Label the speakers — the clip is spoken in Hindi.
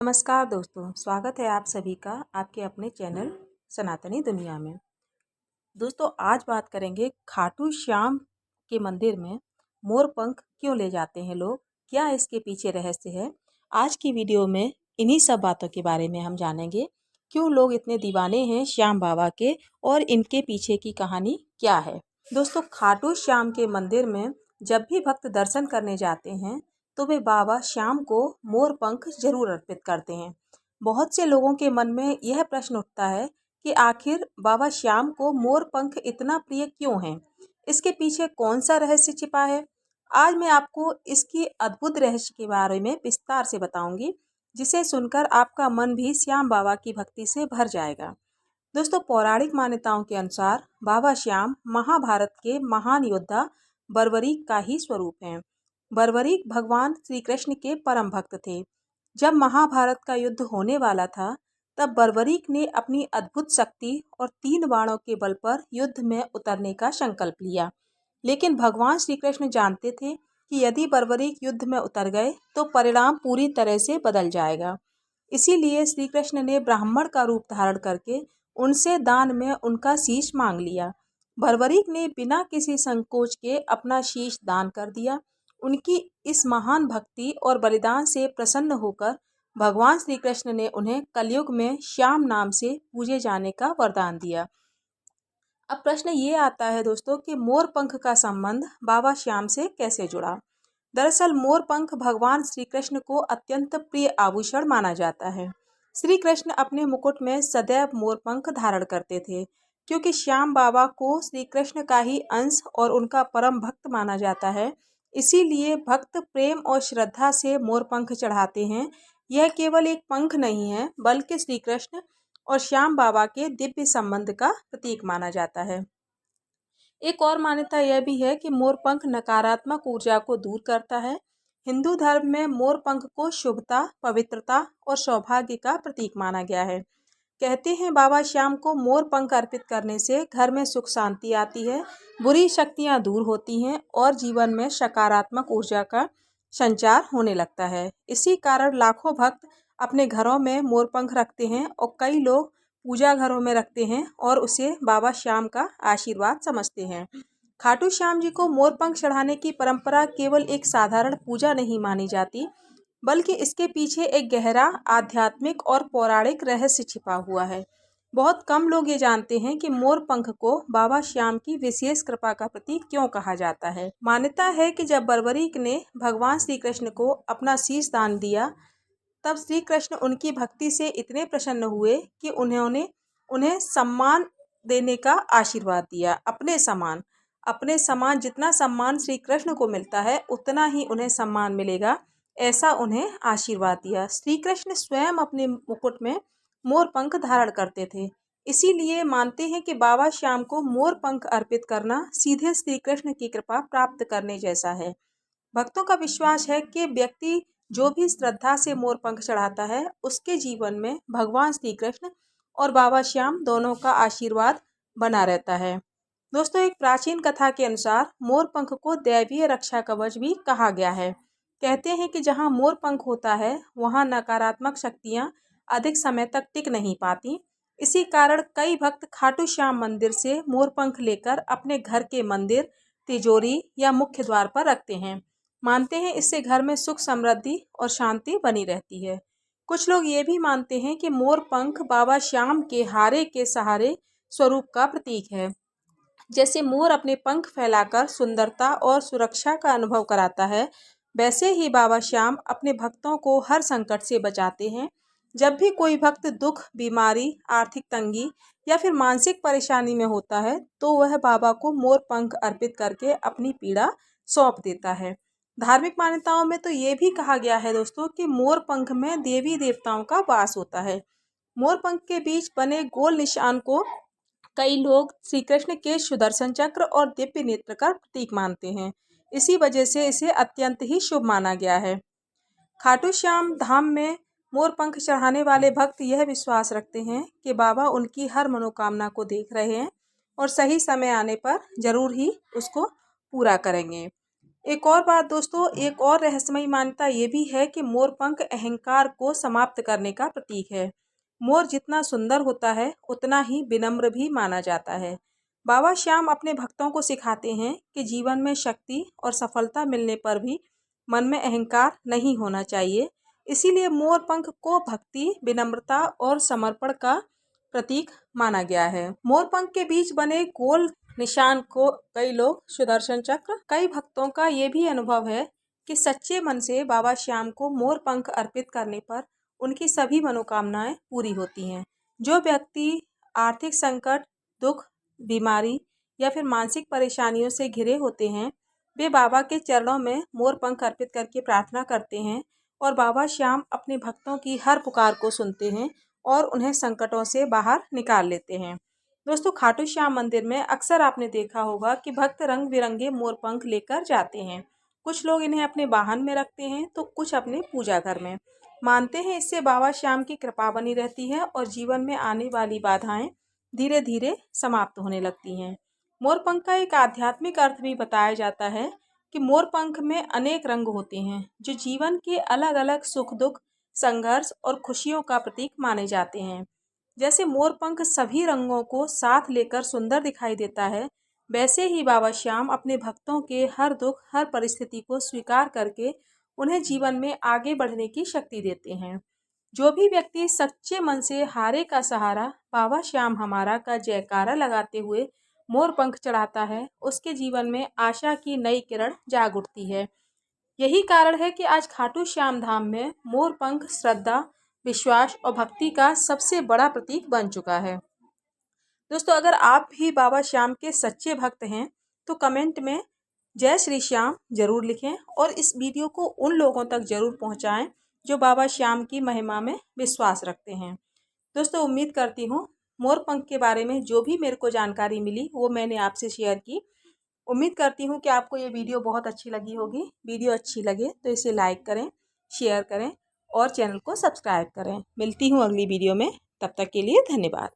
Speaker 1: नमस्कार दोस्तों, स्वागत है आप सभी का आपके अपने चैनल सनातनी दुनिया में। दोस्तों आज बात करेंगे खाटू श्याम के मंदिर में मोर पंख क्यों ले जाते हैं लोग, क्या इसके पीछे रहस्य है। आज की वीडियो में इन्हीं सब बातों के बारे में हम जानेंगे। क्यों लोग इतने दीवाने हैं श्याम बाबा के और इनके पीछे की कहानी क्या है। दोस्तों खाटू श्याम के मंदिर में जब भी भक्त दर्शन करने जाते हैं तो वे बाबा श्याम को मोर पंख जरूर अर्पित करते हैं। बहुत से लोगों के मन में यह प्रश्न उठता है कि आखिर बाबा श्याम को मोर पंख इतना प्रिय क्यों है, इसके पीछे कौन सा रहस्य छिपा है। आज मैं आपको इसकी अद्भुत रहस्य के बारे में विस्तार से बताऊंगी, जिसे सुनकर आपका मन भी श्याम बाबा की भक्ति से भर जाएगा। दोस्तों पौराणिक मान्यताओं के अनुसार बाबा श्याम महाभारत के महान योद्धा बर्बरीक का ही स्वरूप हैं। बर्बरीक भगवान श्री कृष्ण के परम भक्त थे। जब महाभारत का युद्ध होने वाला था तब बर्बरीक ने अपनी अद्भुत शक्ति और 3 बाणों के बल पर युद्ध में उतरने का संकल्प लिया। लेकिन भगवान श्री कृष्ण जानते थे कि यदि बर्बरीक युद्ध में उतर गए तो परिणाम पूरी तरह से बदल जाएगा। इसीलिए श्री कृष्ण ने ब्राह्मण का रूप धारण करके उनसे दान में उनका शीश मांग लिया। बर्बरीक ने बिना किसी संकोच के अपना शीश दान कर दिया। उनकी इस महान भक्ति और बलिदान से प्रसन्न होकर भगवान श्री कृष्ण ने उन्हें कलयुग में श्याम नाम से पूजे जाने का वरदान दिया। अब प्रश्न ये आता है दोस्तों कि मोर पंख का संबंध बाबा श्याम से कैसे जुड़ा। दरअसल मोर पंख भगवान श्री कृष्ण को अत्यंत प्रिय आभूषण माना जाता है। श्री कृष्ण अपने मुकुट में सदैव मोर पंख धारण करते थे। क्योंकि श्याम बाबा को श्री कृष्ण का ही अंश और उनका परम भक्त माना जाता है, इसीलिए भक्त प्रेम और श्रद्धा से मोर पंख चढ़ाते हैं। यह केवल एक पंख नहीं है बल्कि श्री कृष्ण और श्याम बाबा के दिव्य संबंध का प्रतीक माना जाता है। एक और मान्यता यह भी है कि मोर पंख नकारात्मक ऊर्जा को दूर करता है। हिंदू धर्म में मोर पंख को शुभता, पवित्रता और सौभाग्य का प्रतीक माना गया है। कहते हैं बाबा श्याम को मोर पंख अर्पित करने से घर में सुख शांति आती है, बुरी शक्तियां दूर होती हैं और जीवन में सकारात्मक ऊर्जा का संचार होने लगता है। इसी कारण लाखों भक्त अपने घरों में मोर पंख रखते हैं और कई लोग पूजा घरों में रखते हैं और उसे बाबा श्याम का आशीर्वाद समझते हैं। खाटू श्याम जी को मोर पंख चढ़ाने की परंपरा केवल एक साधारण पूजा नहीं मानी जाती, बल्कि इसके पीछे एक गहरा आध्यात्मिक और पौराणिक रहस्य छिपा हुआ है। बहुत कम लोग ये जानते हैं कि मोर पंख को बाबा श्याम की विशेष कृपा का प्रतीक क्यों कहा जाता है। मान्यता है कि जब बर्बरीक ने भगवान श्री कृष्ण को अपना शीश दान दिया तब श्री कृष्ण उनकी भक्ति से इतने प्रसन्न हुए कि उन्होंने उन्हें सम्मान देने का आशीर्वाद दिया। अपने समान जितना सम्मान श्री कृष्ण को मिलता है उतना ही उन्हें सम्मान मिलेगा, ऐसा उन्हें आशीर्वाद दिया। श्री कृष्ण स्वयं अपने मुकुट में मोर पंख धारण करते थे। इसीलिए मानते हैं कि बाबा श्याम को मोर पंख अर्पित करना सीधे श्री कृष्ण की कृपा प्राप्त करने जैसा है। भक्तों का विश्वास है कि व्यक्ति जो भी श्रद्धा से मोर पंख चढ़ाता है उसके जीवन में भगवान श्री कृष्ण और बाबा श्याम दोनों का आशीर्वाद बना रहता है। दोस्तों एक प्राचीन कथा के अनुसार मोर पंख को दैवीय रक्षा कवच भी कहा गया है। कहते हैं कि जहां मोर पंख होता है वहां नकारात्मक शक्तियां अधिक समय तक टिक नहीं पाती। इसी कारण कई भक्त खाटू श्याम मंदिर से मोर पंख लेकर अपने घर के मंदिर, तिजोरी या मुख्य द्वार पर रखते हैं। मानते हैं इससे घर में सुख, समृद्धि और शांति बनी रहती है। कुछ लोग ये भी मानते हैं कि मोर पंख बाबा श्याम के हारे के सहारे स्वरूप का प्रतीक है। जैसे मोर अपने पंख फैलाकर सुंदरता और सुरक्षा का अनुभव कराता है, वैसे ही बाबा श्याम अपने भक्तों को हर संकट से बचाते हैं। जब भी कोई भक्त दुख, बीमारी, आर्थिक तंगी या फिर मानसिक परेशानी में होता है तो वह बाबा को मोर पंख अर्पित करके अपनी पीड़ा सौंप देता है। धार्मिक मान्यताओं में तो ये भी कहा गया है दोस्तों कि मोर पंख में देवी देवताओं का वास होता है। मोर पंख के बीच बने गोल निशान को कई लोग श्री कृष्ण के सुदर्शन चक्र और दिव्य नेत्र का प्रतीक मानते हैं। इसी वजह से इसे अत्यंत ही शुभ माना गया है। खाटू श्याम धाम में मोर पंख चढ़ाने वाले भक्त यह विश्वास रखते हैं कि बाबा उनकी हर मनोकामना को देख रहे हैं और सही समय आने पर जरूर ही उसको पूरा करेंगे। एक और बात दोस्तों, एक और रहस्यमयी मान्यता ये भी है कि मोर पंख अहंकार को समाप्त करने का प्रतीक है। मोर जितना सुंदर होता है उतना ही विनम्र भी माना जाता है। बाबा श्याम अपने भक्तों को सिखाते हैं कि जीवन में शक्ति और सफलता मिलने पर भी मन में अहंकार नहीं होना चाहिए। इसीलिए मोर पंख को भक्ति, विनम्रता और समर्पण का प्रतीक माना गया है। मोर पंख के बीच बने गोल निशान को कई लोग सुदर्शन चक्र, कई भक्तों का ये भी अनुभव है कि सच्चे मन से बाबा श्याम को मोर पंख अर्पित करने पर उनकी सभी मनोकामनाएं पूरी होती हैं। जो व्यक्ति आर्थिक संकट, दुख, बीमारी या फिर मानसिक परेशानियों से घिरे होते हैं, वे बाबा के चरणों में मोर पंख अर्पित करके प्रार्थना करते हैं और बाबा श्याम अपने भक्तों की हर पुकार को सुनते हैं और उन्हें संकटों से बाहर निकाल लेते हैं। दोस्तों, खाटू श्याम मंदिर में अक्सर आपने देखा होगा कि भक्त रंग बिरंगे मोर पंख लेकर जाते हैं। कुछ लोग इन्हें अपने वाहन में रखते हैं तो कुछ अपने पूजा घर में। मानते हैं इससे बाबा श्याम की कृपा बनी रहती है और जीवन में आने वाली बाधाएं धीरे धीरे समाप्त होने लगती हैं। मोर पंख का एक आध्यात्मिक अर्थ भी बताया जाता है कि मोर पंख में अनेक रंग होते हैं जो जीवन के अलग अलग सुख दुख, संघर्ष और खुशियों का प्रतीक माने जाते हैं। जैसे मोर पंख सभी रंगों को साथ लेकर सुंदर दिखाई देता है, वैसे ही बाबा श्याम अपने भक्तों के हर दुख, हर परिस्थिति को स्वीकार करके उन्हें जीवन में आगे बढ़ने की शक्ति देते हैं। जो भी व्यक्ति सच्चे मन से हारे का सहारा, बाबा श्याम हमारा का जयकारा लगाते हुए मोर पंख चढ़ाता है, उसके जीवन में आशा की नई किरण जाग उठती है। यही कारण है कि आज खाटू श्याम धाम में मोर पंख श्रद्धा, विश्वास और भक्ति का सबसे बड़ा प्रतीक बन चुका है। दोस्तों, अगर आप भी बाबा श्याम के सच्चे भक्त हैं तो कमेंट में जय श्री श्याम जरूर लिखें और इस वीडियो को उन लोगों तक जरूर पहुंचाएं जो बाबा श्याम की महिमा में विश्वास रखते हैं। दोस्तों, उम्मीद करती हूँ मोर पंख के बारे में जो भी मेरे को जानकारी मिली वो मैंने आपसे शेयर की। उम्मीद करती हूँ कि आपको ये वीडियो बहुत अच्छी लगी होगी। वीडियो अच्छी लगे तो इसे लाइक करें, शेयर करें और चैनल को सब्सक्राइब करें। मिलती हूँ अगली वीडियो में, तब तक के लिए धन्यवाद।